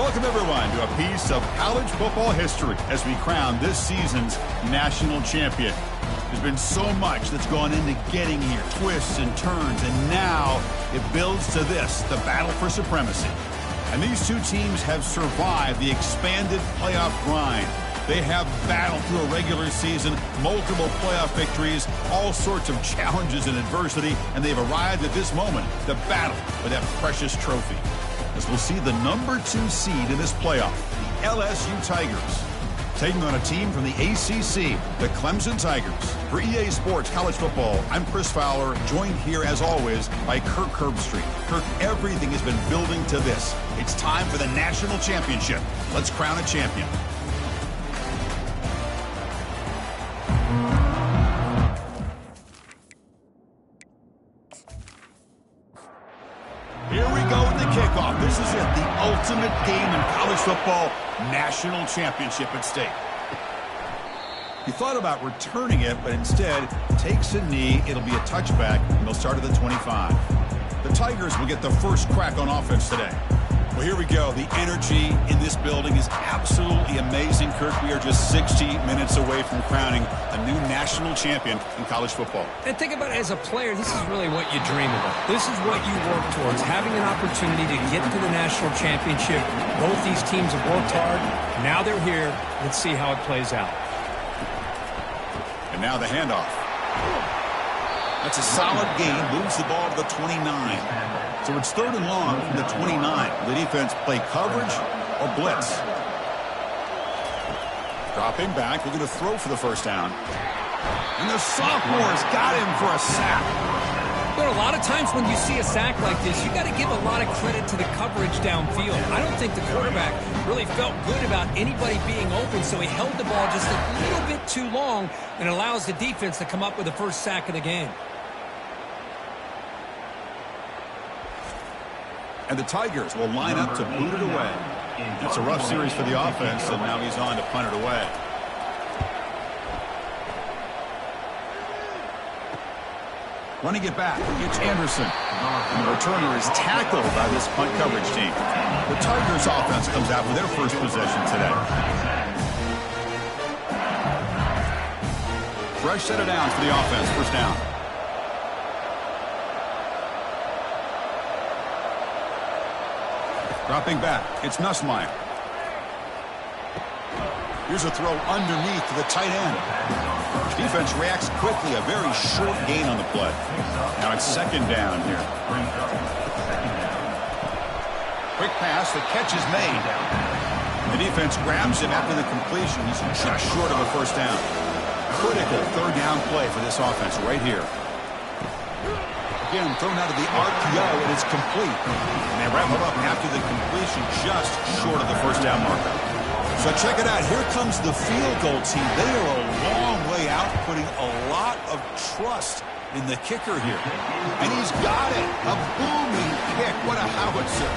Welcome, everyone, to a piece of college football history as we crown this season's national champion. There's been so much that's gone into getting here, twists and turns, and now it builds to this, the battle for supremacy. And these two teams have survived the expanded playoff grind. They have battled through a regular season, multiple playoff victories, all sorts of challenges and adversity, and they've arrived at this moment, the battle for that precious trophy. As we'll see the number 2 seed in this playoff, the LSU Tigers, taking on a team from the ACC, the Clemson Tigers. For EA Sports College Football, I'm Chris Fowler, joined here as always by Kirk Herbstreit. Kirk, everything has been building to this. It's time for the national championship. Let's crown a champion. Here we go with the kickoff. This is it, the ultimate game in college football, national championship at stake. He thought about returning it, but instead takes a knee. It'll be a touchback, and they'll start at the 25. The Tigers will get the first crack on offense today. Well, here we go. The energy in this building is absolutely amazing, Kirk. We are just 60 minutes away from crowning a new national champion in college football. And think about it as a player, this is really what you dream about. This is what you work towards, having an opportunity to get to the national championship. Both these teams have worked hard. Now they're here. Let's see how it plays out. And now the handoff. That's a solid gain. Moves the ball to the 29. So it's 3rd and long from the 29. The defense play coverage or blitz. Dropping back, looking to throw for the first down. And the sophomore's got him for a sack. There are a lot of times when you see a sack like this, you got to give a lot of credit to the coverage downfield. I don't think the quarterback really felt good about anybody being open, so he held the ball just a little bit too long and allows the defense to come up with the first sack of the game. And the Tigers will line up to boot it away. It's a rough series for the offense, and now he's on to punt it away. Running it back, it's Anderson. And the returner is tackled by this punt coverage team. The Tigers offense comes out with their first possession today. Fresh set of downs for the offense, first down. Dropping back, it's Nussmeier. Here's a throw underneath to the tight end. Defense reacts quickly, a very short gain on the play. Now it's 2nd down here. Quick pass, the catch is made. The defense grabs him after the completion. He's just short of a first down. Critical 3rd down play for this offense right here. Again, thrown out of the RPO, and it's complete. And they wrap it up after the completion, just short of the first down marker. So check it out. Here comes the field goal team. They are a long way out, putting a lot of trust in the kicker here. And he's got it. A booming kick. What a howitzer.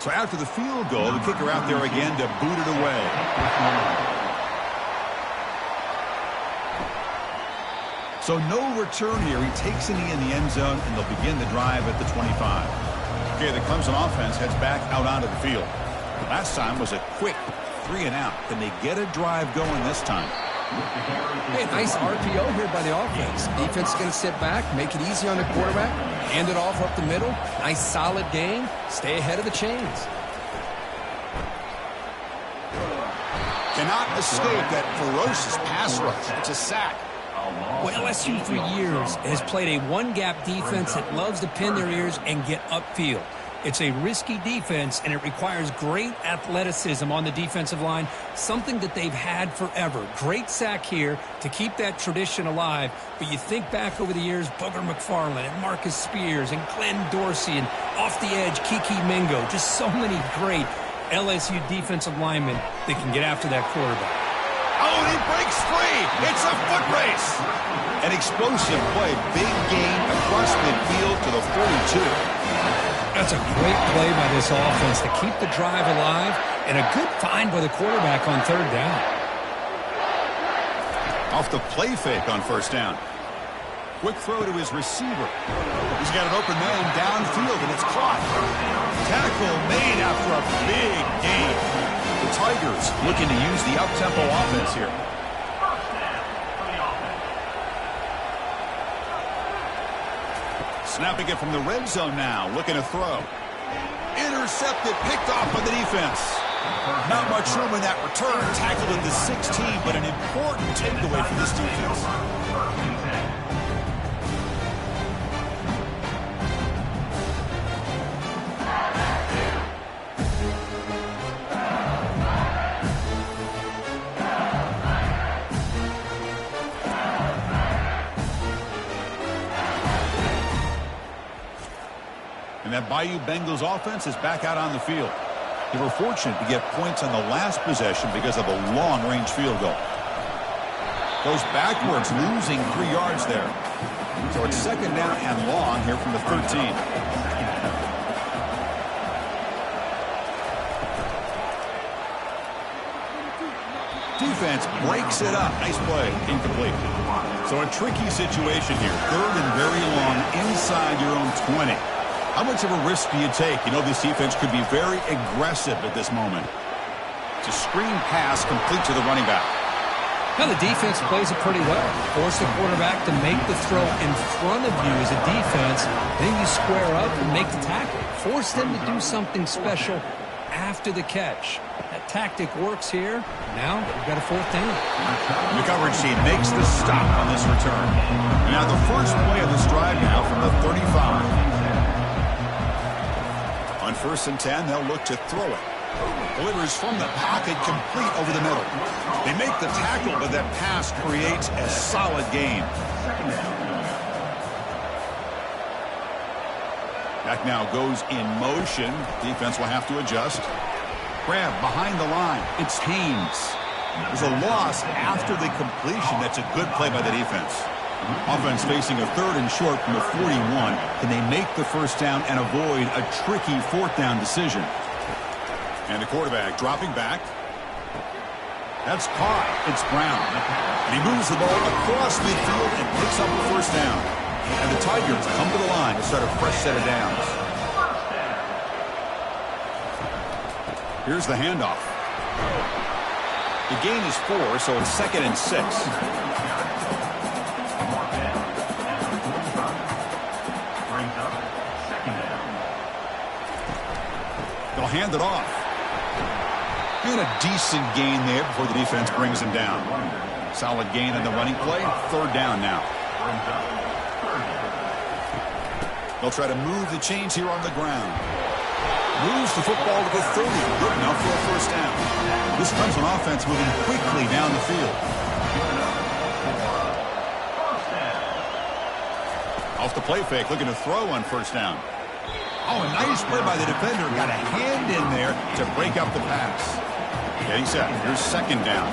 So after the field goal, the kicker out there again to boot it away. So no return here. He takes a knee in the end zone, and they'll begin the drive at the 25. Okay, the Clemson offense heads back out onto the field. Last time was a quick 3 and out. Can they get a drive going this time? Hey, nice RPO here by the offense. Defense is going to sit back, make it easy on the quarterback, hand it off up the middle. Nice solid game. Stay ahead of the chains. Cannot escape that ferocious pass rush. It's a sack. Well, LSU for years has played a one-gap defense that loves to pin their ears and get upfield. It's a risky defense, and it requires great athleticism on the defensive line, something that they've had forever. Great sack here to keep that tradition alive. But you think back over the years, Booger McFarland and Marcus Spears and Glenn Dorsey and off the edge, Kiki Mingo. Just so many great LSU defensive linemen that can get after that quarterback. Oh, and he breaks free. It's a foot race. An explosive play. Big gain across midfield to the 42. That's a great play by this offense to keep the drive alive, and a good find by the quarterback on third down. Off the play fake on first down. Quick throw to his receiver. He's got an open man downfield, and it's caught. Tackle made after a big gain. The Tigers looking to use the up-tempo offense here. Snapping it from the red zone now, looking to throw. Intercepted, picked off by the defense. Not much room in that return. Tackled at the 16, but an important takeaway for this defense. And that Bayou Bengals offense is back out on the field. They were fortunate to get points on the last possession because of a long-range field goal. Goes backwards, losing 3 yards there. So it's second down and long here from the 13. Defense breaks it up. Nice play. Incomplete. So a tricky situation here. Third and very long inside your own 20. How much of a risk do you take? You know this defense could be very aggressive at this moment. It's a screen pass complete to the running back. Now the defense plays it pretty well. Force the quarterback to make the throw in front of you as a defense. Then you square up and make the tackle. Force them to do something special after the catch. That tactic works here. Now we've got a fourth down. The coverage team makes the stop on this return. Now the first play of this drive now from the 35. On 1st and 10, they'll look to throw it. Delivers from the pocket, complete over the middle. They make the tackle, but that pass creates a solid gain. Back now goes in motion. Defense will have to adjust. Grab behind the line. It's Haynes. There's a loss after the completion. That's a good play by the defense. Offense facing a 3rd and short from the 41. Can they make the first down and avoid a tricky 4th down decision? And the quarterback dropping back. That's caught. It's Brown. And he moves the ball across midfield and picks up the first down. And the Tigers come to the line to start a fresh set of downs. Here's the handoff. The gain is 4, so it's 2nd and 6. They'll hand it off. And a decent gain there before the defense brings him down. Solid gain on the running play. 3rd down now. They'll try to move the chains here on the ground. Moves the football to the 30. Good enough for a first down. This Clemson offense moving quickly down the field. Off the play fake, looking to throw on first down. Oh, a nice play by the defender. Got a hand in there to break up the pass. Getting set. Here's 2nd down.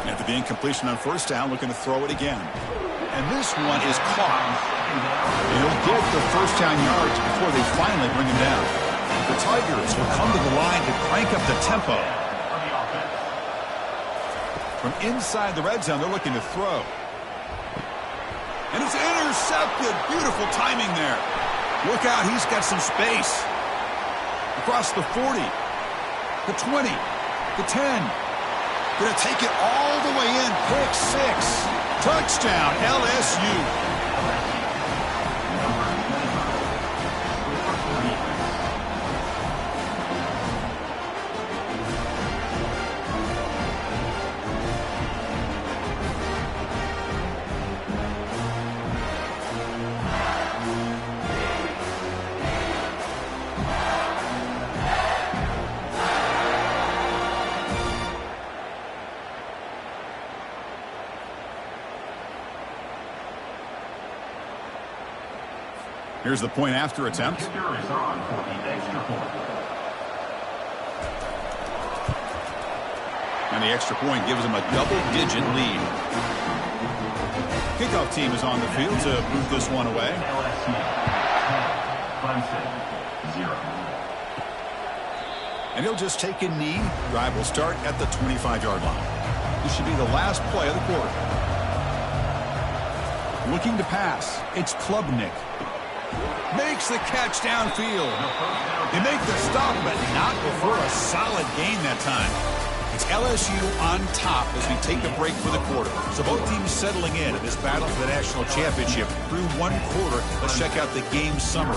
After the incompletion on first down, looking to throw it again. And this one is caught. And he'll get the first down yards before they finally bring him down. The Tigers will come to the line to crank up the tempo. From inside the red zone, they're looking to throw. And it's intercepted. Beautiful timing there. Look out, he's got some space. Across the 40, the 20, the 10. Going to take it all the way in. Pick 6. Touchdown, LSU. Here's the point after attempt. And the extra point gives them a double-digit lead. Kickoff team is on the field to move this one away. Clemson, 0. And he'll just take a knee. Drive will start at the 25-yard line. This should be the last play of the quarter. Looking to pass. It's Klubnik. Makes the catch downfield. They make the stop, but not before a solid gain that time. It's LSU on top as we take a break for the quarter. So both teams settling in this battle for the national championship through one quarter. Let's check out the game summary.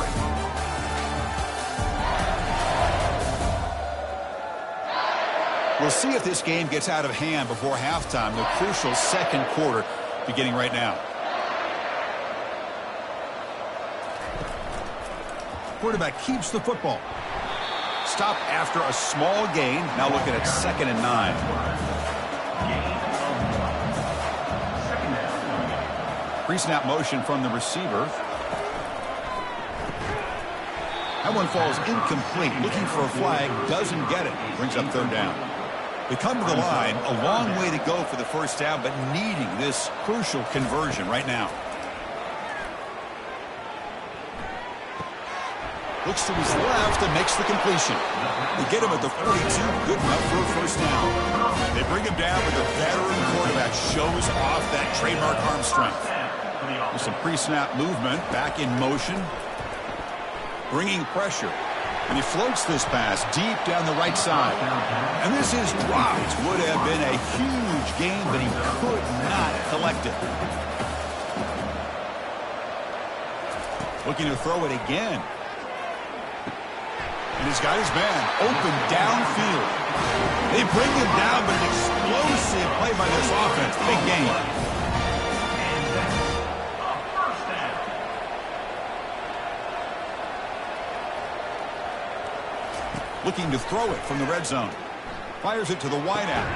We'll see if this game gets out of hand before halftime. The crucial second quarter beginning right now. Quarterback keeps the football. Stop after a small gain. Now looking at 2nd and 9. Pre-snap motion from the receiver. That one falls incomplete. Looking for a flag. Doesn't get it. Brings up 3rd down. They come to the line. A long way to go for the first down, but needing this crucial conversion right now. Looks to his left and makes the completion. They get him at the 42. Good enough for a first down. They bring him down, but the veteran quarterback shows off that trademark arm strength. With some pre-snap movement, back in motion. Bringing pressure. And he floats this pass deep down the right side. And this is dropped. Would have been a huge gain, but he could not collect it. Looking to throw it again. And he's got his man open downfield. They bring him down, but an explosive play by this offense. Big game. Looking to throw it from the red zone. Fires it to the wideout.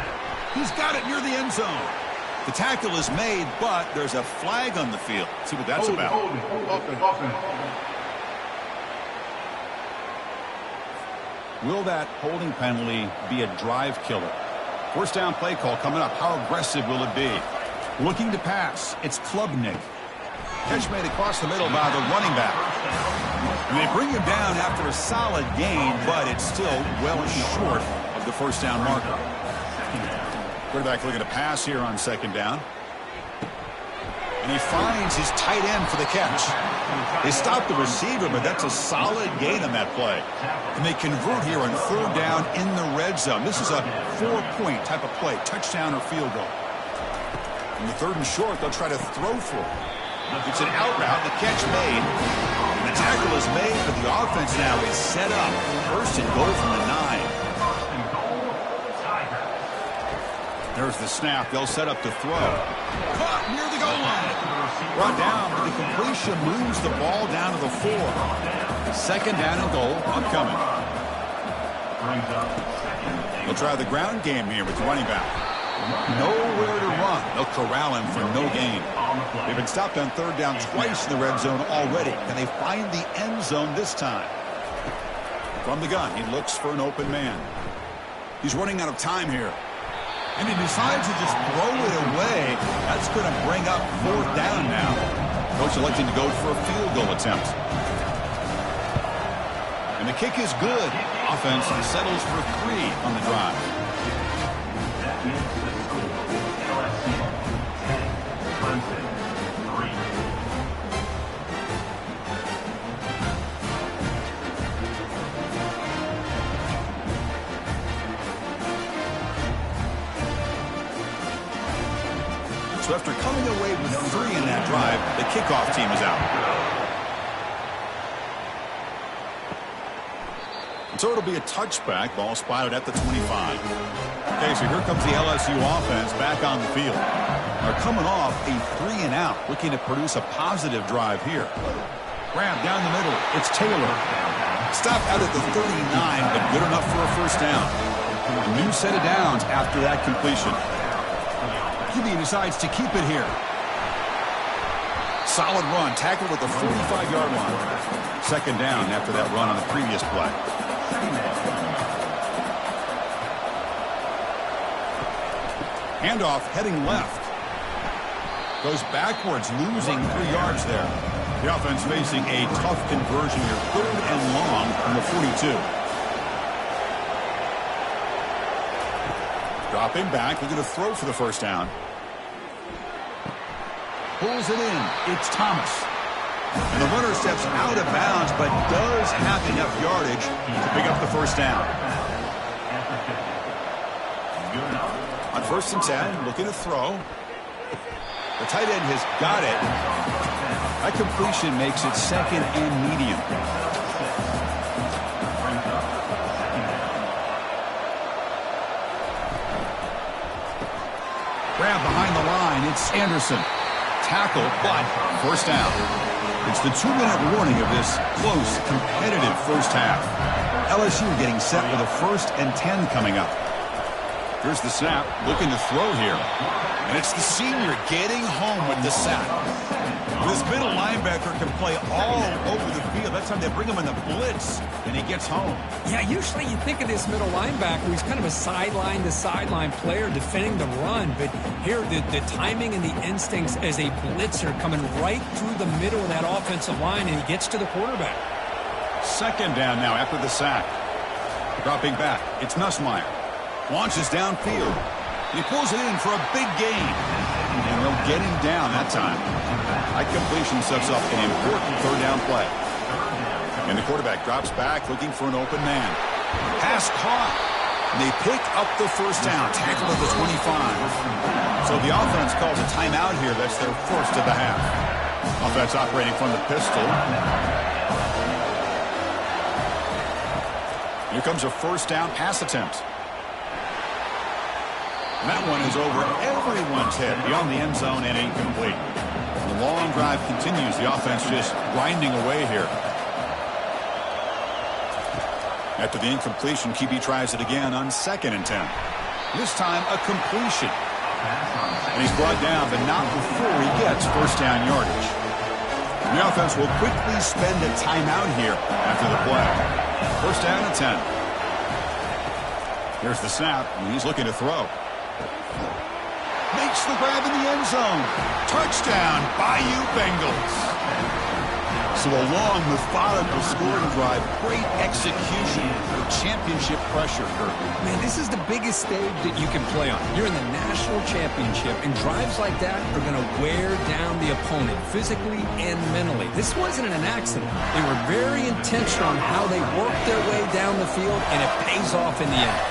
He's got it near the end zone. The tackle is made, but there's a flag on the field. Let's see what that's about. Will that holding penalty be a drive killer? First down play call coming up. How aggressive will it be? Looking to pass. It's Klubnik. Catch made across the middle by the running back. And they bring him down after a solid gain, but it's still well short of the first down marker. Quarterback looking to pass here on 2nd down. And he finds his tight end for the catch. They stop the receiver, but that's a solid gain on that play. And they convert here on 3rd down in the red zone. This is a 4-point type of play, touchdown or field goal. In the 3rd and short, they'll try to throw for it. It's an out route, the catch made. And the tackle is made, but the offense now is set up. 1st and goal from the 9. There's the snap. They'll set up to throw. Caught near the goal line. Brought down, but the completion moves the ball down to the 4. 2nd down and goal upcoming. They'll try the ground game here with the running back. Nowhere to run. They'll corral him for no gain. They've been stopped on 3rd down twice in the red zone already. Can they find the end zone this time? From the gun, he looks for an open man. He's running out of time here. And he decides to just throw it away. That's going to bring up 4th down now. Coach electing to go for a field goal attempt. And the kick is good. Offense settles for 3 on the drive. So after coming away with 3 in that drive, the kickoff team is out. And so it'll be a touchback. Ball spotted at the 25. Okay, so here comes the LSU offense back on the field. They're coming off a 3 and out, looking to produce a positive drive here. Grab down the middle. It's Taylor. Stop out at the 39, but good enough for a first down. A new set of downs after that completion. QB decides to keep it here. Solid run, tackled at the 45-yard line. 2nd down after that run on the previous play. Handoff heading left. Goes backwards, losing 3 yards there. The offense facing a tough conversion here. 3rd and long from the 42. Dropping back, looking to throw for the first down. Pulls it in. It's Thomas. And the runner steps out of bounds, but does have enough yardage to pick up the first down. On 1st and 10, looking to throw. The tight end has got it. That completion makes it 2nd and medium. Grab behind the line. It's Anderson. Tackle, but first down. It's the 2-minute warning of this close, competitive first half. LSU getting set with a 1st and 10 coming up. Here's the snap, looking to throw here. And it's the senior getting home with the sack. This middle linebacker can play all over the field. That's time they bring him in the blitz, and he gets home. Yeah, usually you think of this middle linebacker, he's kind of a sideline-to-sideline player defending the run. But here, the timing and the instincts as a blitzer coming right through the middle of that offensive line, and he gets to the quarterback. 2nd down now after the sack. Dropping back, it's Nussmeier. Launches downfield. He pulls it in for a big gain. And they'll get him down that time. That completion sets up an important 3rd down play. And the quarterback drops back looking for an open man. Pass caught. And they pick up the first down. Tackle at the 25. So the offense calls a timeout here. That's their 1st of the half. Offense operating from the pistol. Here comes a 1st down pass attempt. And that one is over everyone's head beyond the end zone and incomplete. The long drive continues. The offense just grinding away here. After the incompletion, QB tries it again on 2nd and 10. This time a completion. And he's brought down, but not before he gets first down yardage. And the offense will quickly spend a timeout here after the play. First down and 10. Here's the snap, and he's looking to throw. Makes the grab in the end zone. Touchdown, Bayou Bengals. So a long, methodical scoring drive. Great execution for championship pressure. Man, this is the biggest stage that you can play on. You're in the national championship, and drives like that are going to wear down the opponent physically and mentally. This wasn't an accident. They were very intentional on how they worked their way down the field, and it pays off in the end.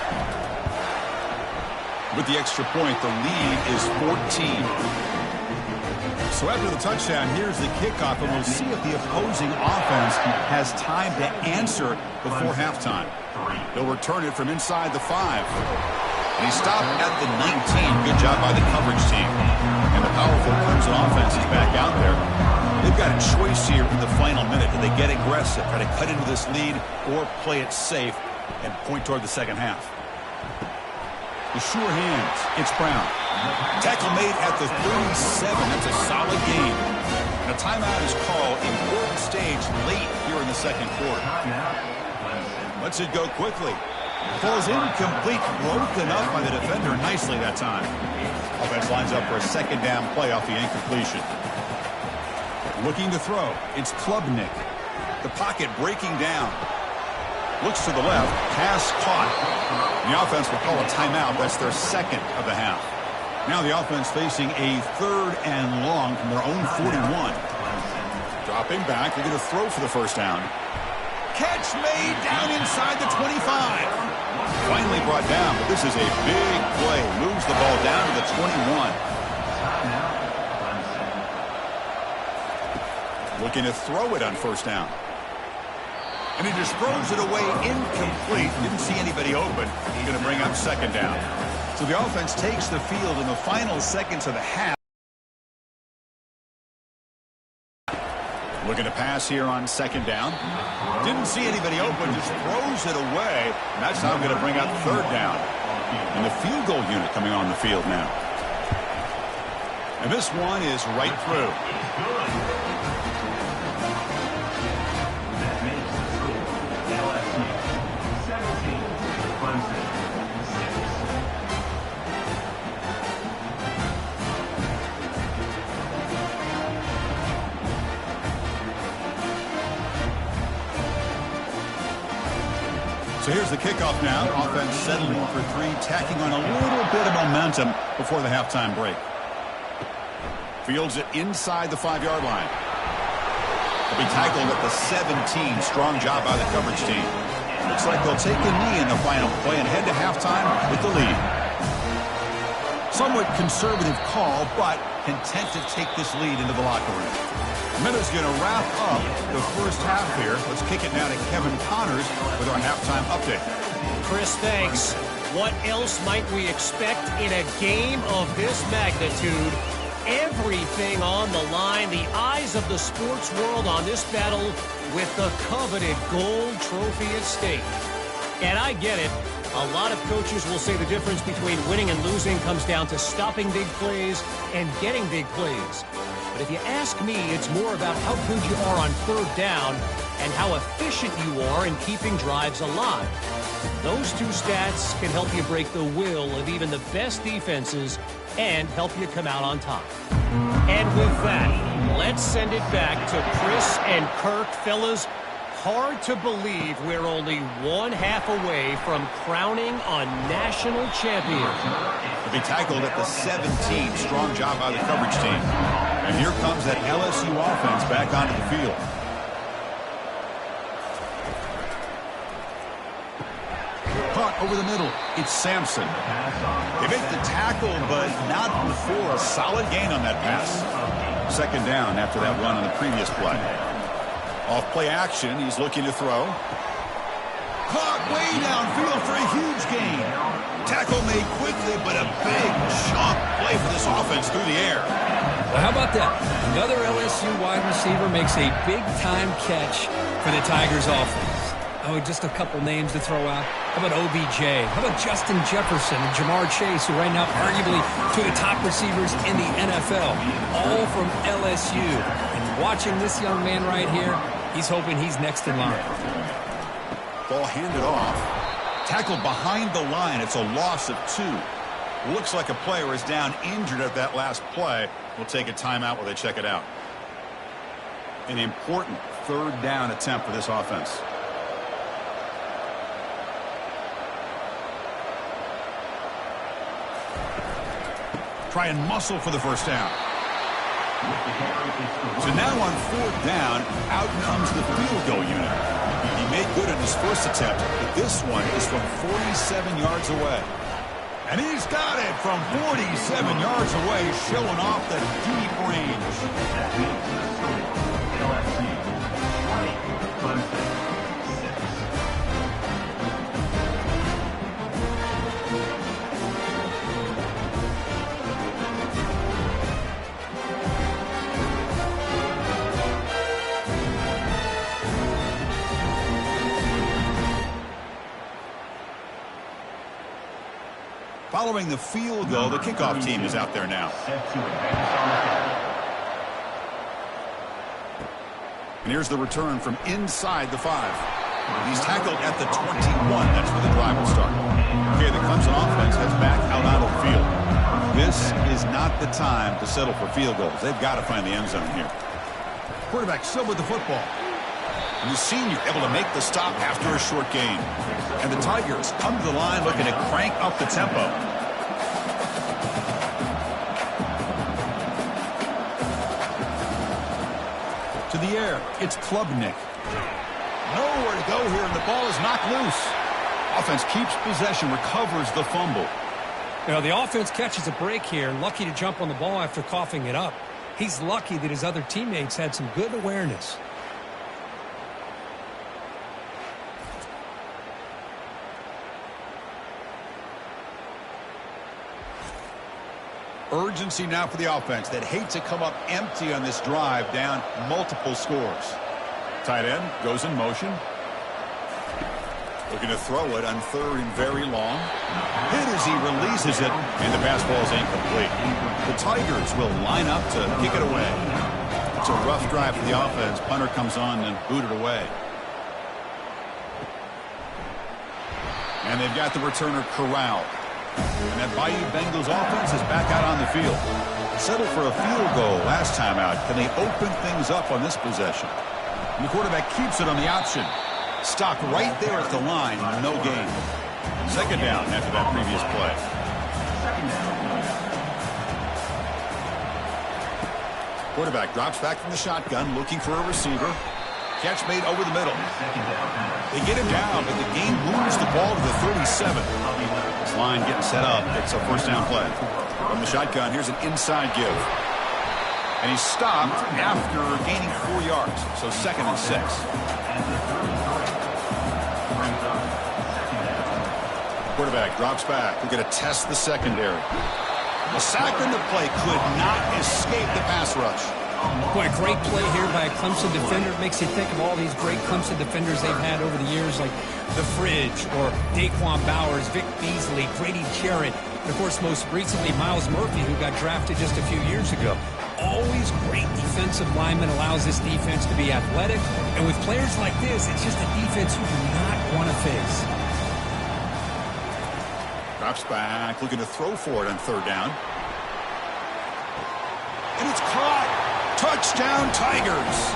With the extra point, the lead is 14. So after the touchdown, here's the kickoff, and we'll see if the opposing offense has time to answer before halftime. They'll return it from inside the 5. And he stopped at the 19. Good job by the coverage team. And the powerful Clemson offense is back out there. They've got a choice here in the final minute. Do they get aggressive, try to cut into this lead, or play it safe and point toward the second half? The sure hands. It's Brown. Tackle made at the 37. That's a solid gain. And a timeout is called. Important stage late here in the second quarter. Lets it go quickly. Falls incomplete. Broken up by the defender nicely that time. Offense lines up for a 2nd down play off the incompletion. Looking to throw. It's Klubnik. The pocket breaking down. Looks to the left. Pass caught. The offense will call a timeout. That's their 2nd of the half. Now the offense facing a 3rd and long from their own 41. Dropping back. They're going to throw for the first down. Catch made down inside the 25. Finally brought down, but this is a big play. Moves the ball down to the 21. Looking to throw it on first down. And he just throws it away incomplete. Didn't see anybody open. He's going to bring up 2nd down. So the offense takes the field in the final seconds of the half. Looking to pass here on 2nd down. Didn't see anybody open. Just throws it away. And that's now going to bring up 3rd down. And the field goal unit coming on the field now. And this one is right through. the kickoff now. Offense settling for three, tacking on a little bit of momentum before the halftime break. Fields it inside the 5-yard line. He'll be tackled at the 17. Strong job by the coverage team. Looks like they'll take a knee in the final play and head to halftime with the lead. Somewhat conservative call, but content to take this lead into the locker room. Minute's going to wrap up the first half here. Let's kick it now to Kevin Connors with our halftime update. Chris, thanks. What else might we expect in a game of this magnitude? Everything on the line. The eyes of the sports world on this battle with the coveted gold trophy at stake. And I get it. A lot of coaches will say the difference between winning and losing comes down to stopping big plays and getting big plays. But if you ask me, it's more about how good you are on third down and how efficient you are in keeping drives alive. Those two stats can help you break the will of even the best defenses and help you come out on top. And with that, let's send it back to Chris and Kirk. Fellas, hard to believe we're only one half away from crowning a national champion. He'll be tackled at the 17. Strong job by the coverage team. And here comes that LSU offense back onto the field. Caught over the middle. It's Sampson. They make the tackle, but not before a solid gain on that pass. Second down after that run on the previous play. Off play action, he's looking to throw. Caught way downfield for a huge gain. Tackle made quickly, but a big chunk play for this offense through the air. Well, how about that? Another LSU wide receiver makes a big-time catch for the Tigers offense. Oh, just a couple names to throw out. How about OBJ? How about Justin Jefferson and Jamar Chase, who right now arguably two of the top receivers in the NFL, all from LSU. And watching this young man right here, he's hoping he's next in line. Ball handed off. Tackled behind the line. It's a loss of 2. Looks like a player is down injured at that last play. We'll take a timeout while they check it out. An important third down attempt for this offense. Try and muscle for the first down. So now on fourth down, out comes the field goal unit. He made good on his first attempt, but this one is from 47 yards away. And he's got it from 47 yards away, showing off the deep range. Following the field goal, the kickoff team is out there now. And here's the return from inside the 5. He's tackled at the 21. That's where the drive will start. Okay, the Clemson offense heads back out onto the field. This is not the time to settle for field goals. They've got to find the end zone here. Quarterback still with the football. And the senior able to make the stop after a short gain. And the Tigers come to the line looking to crank up the tempo. To the air, it's Klubnik. Nowhere to go here, and the ball is knocked loose. Offense keeps possession, recovers the fumble. You know, the offense catches a break here, lucky to jump on the ball after coughing it up. He's lucky that his other teammates had some good awareness. Urgency now for the offense that hate to come up empty on this drive, down multiple scores. Tight end goes in motion. Looking to throw it on third and very long. Hit as he releases it, and the pass ball is incomplete. The Tigers will line up to kick it away. It's a rough drive for the offense. Punter comes on and booted away. And they've got the returner corralled. And that Bayou Bengals offense is back out on the field. Settled for a field goal last time out. Can they open things up on this possession? And the quarterback keeps it on the option. Stopped right there at the line. No gain. Second down after that previous play. Quarterback drops back from the shotgun, looking for a receiver. Catch made over the middle. They get him down, but the game moves the ball to the 37. This line getting set up. It's a first down play. From the shotgun, here's an inside give. And he's stopped after gaining 4 yards. So 2nd and 6. Quarterback drops back. We're going to test the secondary. The sack in the play could not escape the pass rush. Boy, a great play here by a Clemson defender. It makes you think of all these great Clemson defenders they've had over the years, like The Fridge or Daquan Bowers, Vic Beasley, Grady Jarrett, and, of course, most recently, Miles Murphy, who got drafted just a few years ago. Always great defensive lineman, allows this defense to be athletic. And with players like this, it's just a defense you do not want to face. Drops back, looking to throw for it on 3rd down. And it's caught. Touchdown, Tigers.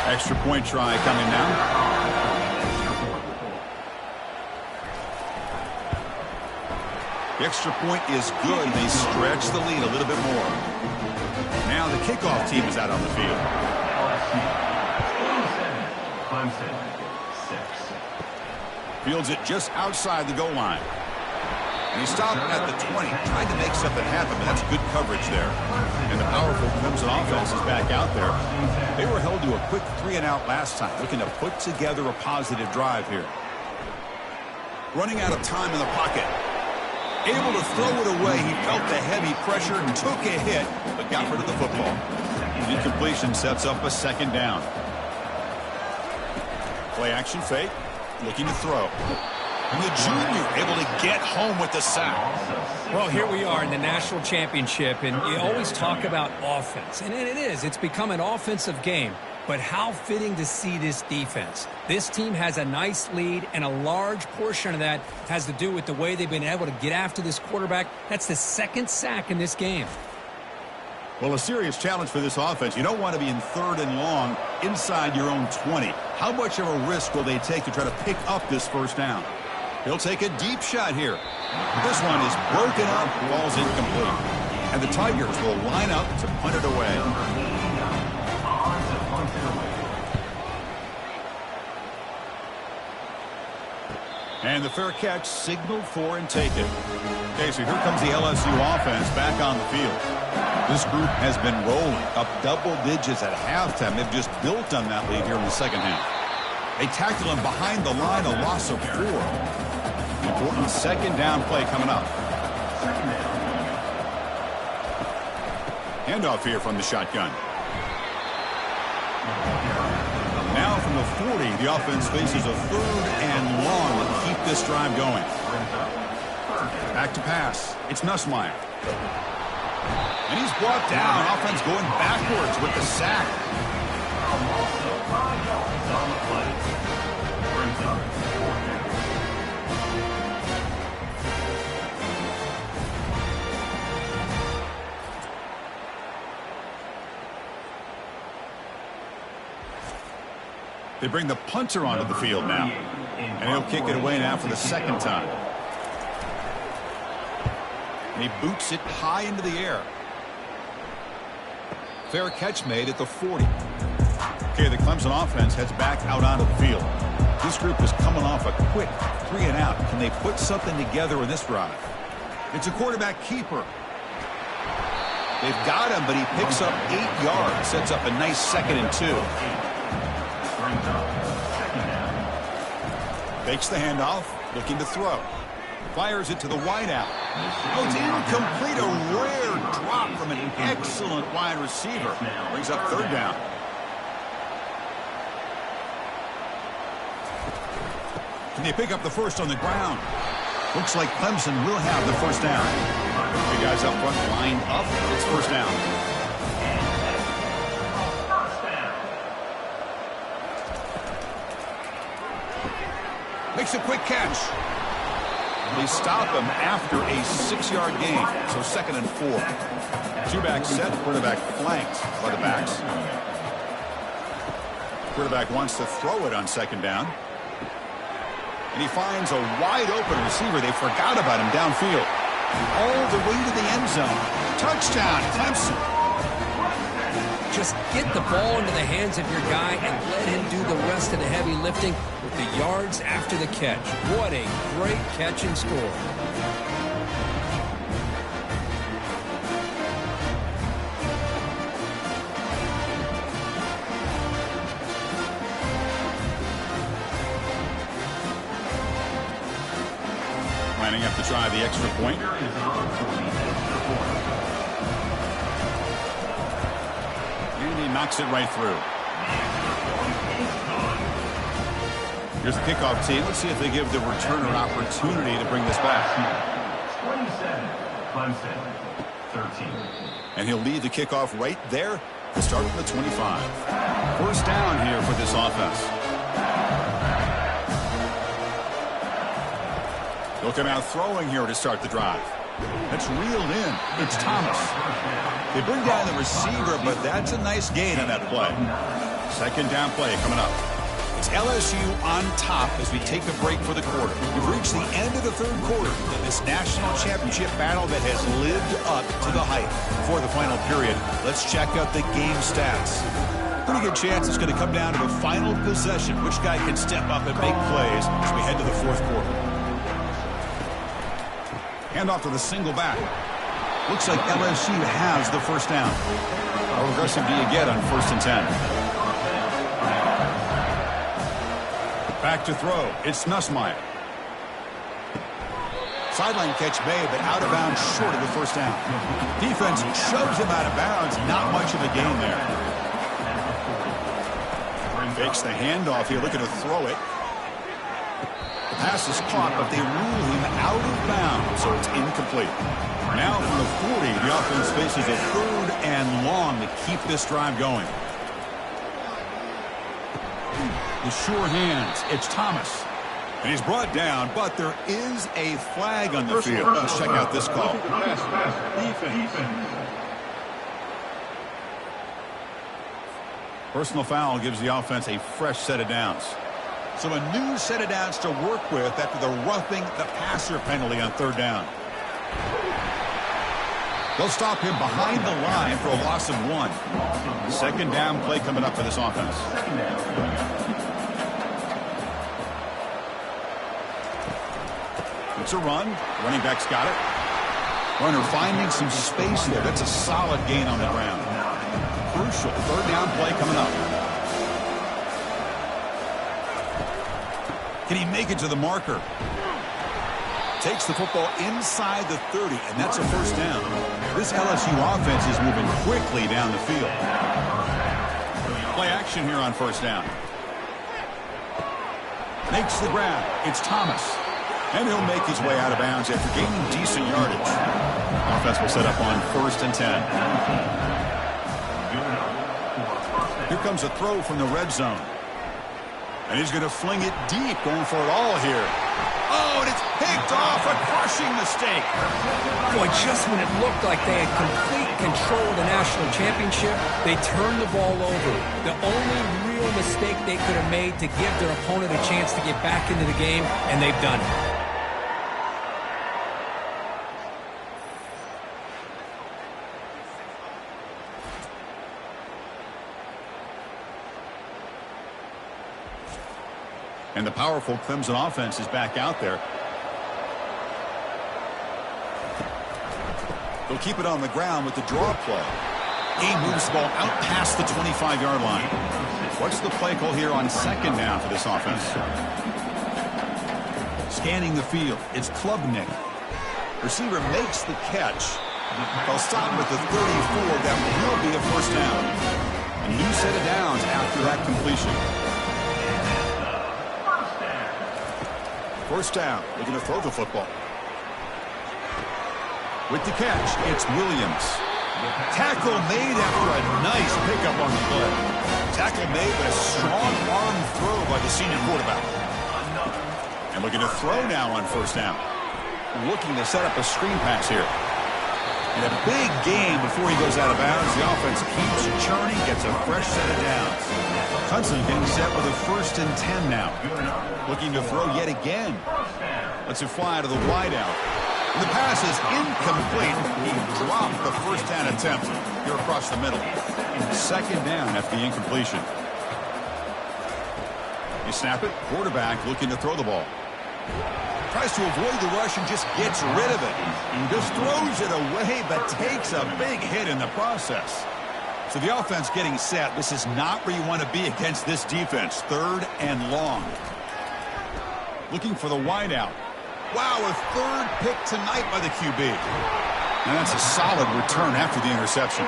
Extra point try coming now. The extra point is good. They stretch the lead a little bit more. Now the kickoff team is out on the field. Clemson, 6. Fields it just outside the goal line. And he stopped at the 20, trying to make something happen, but that's good coverage there. And the powerful Clemson offense is back out there. They were held to a quick 3-and-out last time, looking to put together a positive drive here. Running out of time in the pocket. Able to throw it away. He felt the heavy pressure, took a hit, but got rid of the football. The incompletion sets up a 2nd down. Play action fake, looking to throw. And the junior able to get home with the sack. Well, here we are in the national championship, and you always talk about offense. And it is. It's become an offensive game. But how fitting to see this defense. This team has a nice lead, and a large portion of that has to do with the way they've been able to get after this quarterback. That's the 2nd sack in this game. Well, a serious challenge for this offense. You don't want to be in 3rd and long inside your own 20. How much of a risk will they take to try to pick up this 1st down? He'll take a deep shot here. This one is broken up, falls incomplete. And the Tigers will line up to punt it away. And the fair catch signaled for and taken. Okay, so here comes the LSU offense back on the field. This group has been rolling up double digits at halftime. They've just built on that lead here in the 2nd half. They tackled him behind the line, a loss of 4. Important 2nd down play coming up. Handoff here from the shotgun. Now from the 40, the offense faces a 3rd and long to keep this drive going. Back to pass. It's Nussmeier. And he's brought down. Offense going backwards with the sack. They bring the punter onto the field now. And he'll kick it away now for the 2nd time. And he boots it high into the air. Fair catch made at the 40. Okay, the Clemson offense heads back out onto the field. This group is coming off a quick 3-and-out. Can they put something together in this drive? It's a quarterback keeper. They've got him, but he picks up 8 yards. Sets up a nice 2nd and 2. Fakes the handoff, looking to throw. Fires it to the wideout. Oh, it's incomplete. A rare drop from an excellent wide receiver. Brings up 3rd down. Can they pick up the 1st on the ground? Looks like Clemson will have the 1st down. The guys up front line up. It's first down. Makes a quick catch. They stop him after a 6-yard gain. So 2nd and 4. Two-back set. Quarterback flanked by the backs. Quarterback wants to throw it on 2nd down. And he finds a wide-open receiver. They forgot about him downfield. All the way to the end zone. Touchdown, Clemson. Just get the ball into the hands of your guy and let him do the rest of the heavy lifting with the yards after the catch. What a great catch and score. Lining up to try the extra point. And he knocks it right through. Here's the kickoff team. Let's see if they give the returner an opportunity to bring this back. 27, Clemson, 13. And he'll lead the kickoff right there to start from the 25. First down here for this offense. They'll come out throwing here to start the drive. That's reeled in. It's Thomas. They bring down the receiver, but that's a nice gain on that play. 2nd down play coming up. It's LSU on top as we take a break for the quarter. We've reached the end of the 3rd quarter in this national championship battle that has lived up to the hype. Before the final period, let's check out the game stats. Pretty good chance it's going to come down to the final possession. Which guy can step up and make plays as we head to the 4th quarter. Hand off to the single back. Looks like LSU has the first down. How aggressive do you get on 1st and 10? Back to throw. It's Nussmeier. Sideline catch made, but out of bounds short of the first down. Defense shoves him out of bounds. Not much of a gain there. Fakes the handoff here, looking to throw it. The pass is caught, but they rule him out of bounds, so it's incomplete. Now from the 40, the offense faces a 3rd and long to keep this drive going. The sure hands. It's Thomas. And he's brought down, but there is a flag on the field. Let's check out this call. Personal foul gives the offense a fresh set of downs. So a new set of downs to work with after the roughing the passer penalty on 3rd down. They'll stop him behind the line for a loss of 1. 2nd down play coming up for this offense. It's a run. Running back's got it. Runner finding some space there. That's a solid gain on the ground. Crucial 3rd down play coming up. Can he make it to the marker? Takes the football inside the 30, and that's a first down. This LSU offense is moving quickly down the field. Play action here on 1st down. Makes the grab. It's Thomas. And he'll make his way out of bounds after gaining decent yardage. Offense will set up on 1st and 10. Here comes a throw from the red zone. And he's going to fling it deep, going for it all here. Oh, and it's picked off. A crushing mistake. Boy, just when it looked like they had complete control of the national championship, they turned the ball over. The only real mistake they could have made to give their opponent a chance to get back into the game, and they've done it. And the powerful Clemson offense is back out there. They'll keep it on the ground with the draw play. He moves the ball out past the 25-yard line. What's the play call here on 2nd down for this offense? Scanning the field. It's Klubnik. Receiver makes the catch. They'll stop him at the 34. That will be a first down. A new set of downs after that completion. First down. They're going to throw the football. With the catch, it's Williams. Tackle made after a nice pickup on the play. Tackle made, but a strong arm throw by the senior quarterback. And looking to throw now on first down. Looking to set up a screen pass here. In a big game before he goes out of bounds, the offense keeps churning, gets a fresh set of downs. Clemson getting set with a 1st and 10 now. Looking to throw yet again. Lets it fly to the wideout. The pass is incomplete. He dropped the first down attempt here across the middle. 2nd down after the incompletion. You snap it. Quarterback looking to throw the ball. Tries to avoid the rush and just gets rid of it. And just throws it away, but takes a big hit in the process. So the offense getting set. This is not where you want to be against this defense. 3rd and long. Looking for the wideout. Wow, a 3rd pick tonight by the QB. And that's a solid return after the interception.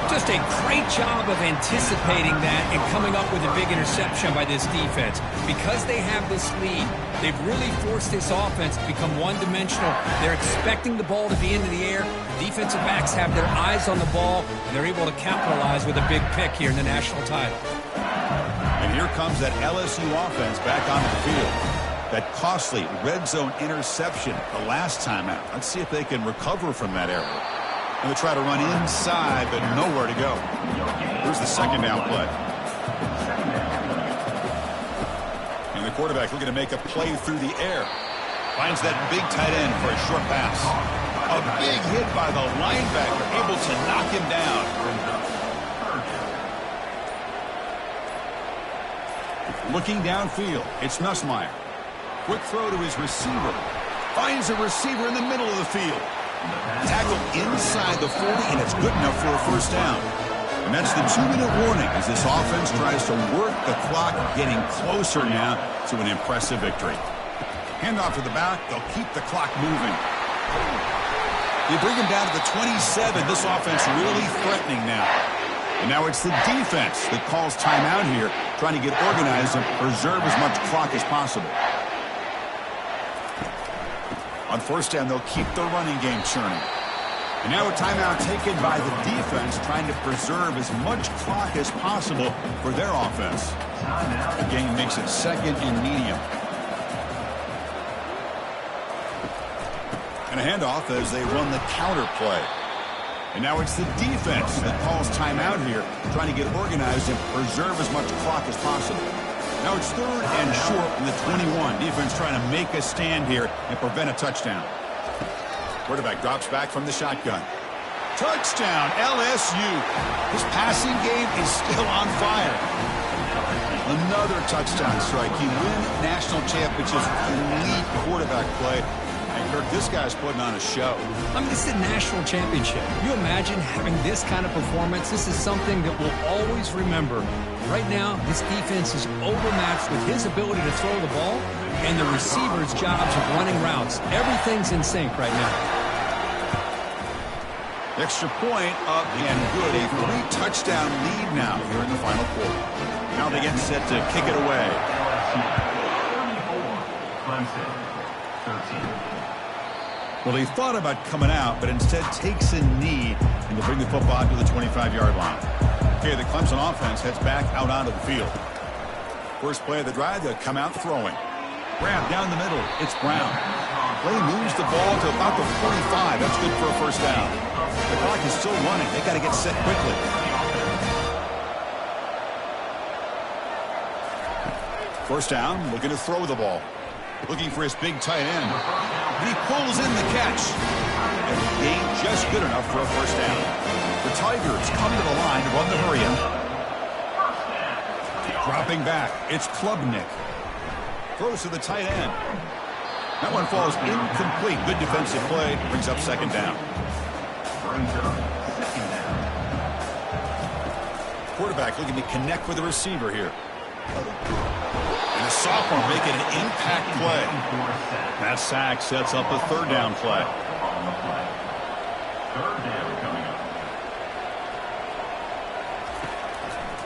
Just a great job of anticipating that and coming up with a big interception by this defense. Because they have this lead, they've really forced this offense to become one-dimensional. They're expecting the ball to be into the air. The defensive backs have their eyes on the ball, and they're able to capitalize with a big pick here in the national title. And here comes that LSU offense back onto the field. That costly red zone interception the last time out. Let's see if they can recover from that error. And they try to run inside, but nowhere to go. Here's the 2nd down play. And the quarterback looking to make a play through the air. Finds that big tight end for a short pass. A big hit by the linebacker, able to knock him down. Looking downfield, it's Nussmeier. Quick throw to his receiver. Finds a receiver in the middle of the field. Tackle inside the 40, and it's good enough for a 1st down. And that's the 2-minute warning as this offense tries to work the clock, getting closer now to an impressive victory. Handoff to the back. They'll keep the clock moving. They bring him down to the 27. This offense really threatening now. And now it's the defense that calls timeout here, trying to get organized and preserve as much clock as possible. On 1st down, they'll keep the running game churning. And now a timeout taken by the defense, trying to preserve as much clock as possible for their offense. The game makes it 2nd and medium. And a handoff as they run the counter play. And now it's the defense that calls timeout here, trying to get organized and preserve as much clock as possible. Now it's 3rd and short from the 21. Defense trying to make a stand here and prevent a touchdown. Quarterback drops back from the shotgun. Touchdown, LSU. His passing game is still on fire. Another touchdown strike. He wins national championships with elite quarterback play. And Kirk, this guy's putting on a show. I mean, this is a national championship. You imagine having this kind of performance? This is something that we'll always remember. Right now, this defense is overmatched with his ability to throw the ball and the receiver's jobs of running routes. Everything's in sync right now. Extra point up and good. A 3-touchdown lead now here in the final quarter. Now they get set to kick it away. 34, Clemson, 13. Well, he thought about coming out, but instead takes a knee and to bring the football to the 25-yard line. Okay, the Clemson offense heads back out onto the field. First play of the drive, they'll come out throwing. Grab down the middle. It's Brown. Play moves the ball to about the 45. That's good for a 1st down. The clock is still running. They got to get set quickly. First down, looking to throw the ball. Looking for his big tight end. And he pulls in the catch. And the game just good enough for a 1st down. The Tigers come to the line to run the hurry-up. Dropping back, it's Klubnik. Throws to the tight end. That one falls incomplete. Good defensive play. Brings up 2nd down. Quarterback looking to connect with the receiver here. And a sophomore making an impact play. That sack sets up a 3rd down play. 3rd down coming up.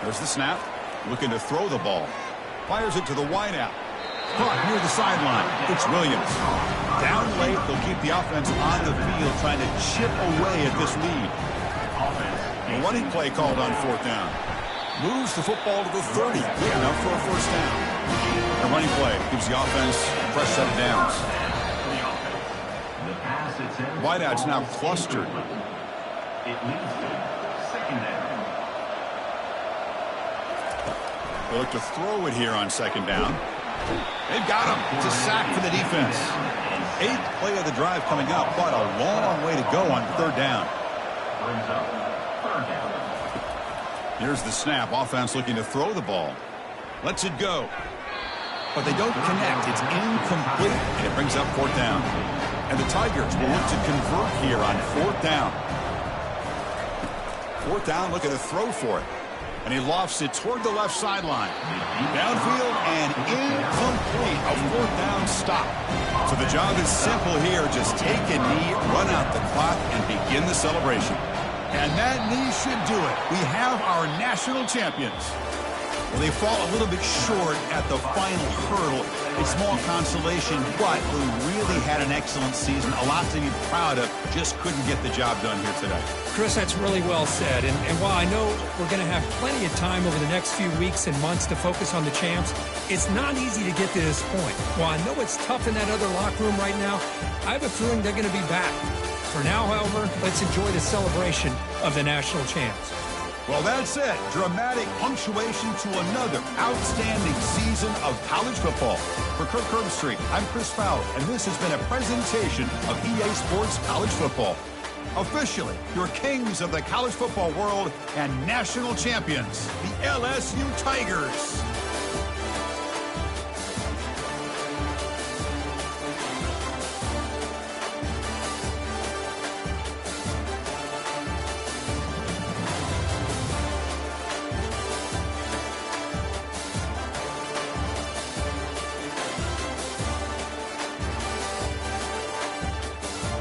There's the snap. Looking to throw the ball. Fires it to the wideout. Caught near the sideline. It's Williams. Down late, they'll keep the offense on the field trying to chip away at this lead. A running play called on 4th down. Moves the football to the 30. Good enough for a 1st down. A running play gives the offense a fresh set of downs. Wideouts now clustered. It leads to 2nd down. They look to throw it here on 2nd down. They've got him. It's a sack for the defense. 8th play of the drive coming up. Quite a long way to go on 3rd down. Brings up 3rd down. Here's the snap. Offense looking to throw the ball. Lets it go. But they don't connect. It's incomplete. And it brings up 4th down. And the Tigers will look to convert here on 4th down. 4th down, looking to throw for it. And he lofts it toward the left sideline. Downfield and incomplete. A 4th down stop. So the job is simple here. Just take a knee, run out the clock, and begin the celebration. And that knee should do it. We have our national champions. Well, they fall a little bit short at the final hurdle. A small consolation, but they really had an excellent season. A lot to be proud of. Just couldn't get the job done here today. Chris, that's really well said. And while I know we're going to have plenty of time over the next few weeks and months to focus on the champs, it's not easy to get to this point. While I know it's tough in that other locker room right now, I have a feeling they're going to be back. For now, however, let's enjoy the celebration of the national champs. Well, that's it. Dramatic punctuation to another outstanding season of college football. For Kirk Herbstreit, I'm Chris Fowler, and this has been a presentation of EA Sports College Football. Officially, your kings of the college football world and national champions, the LSU Tigers.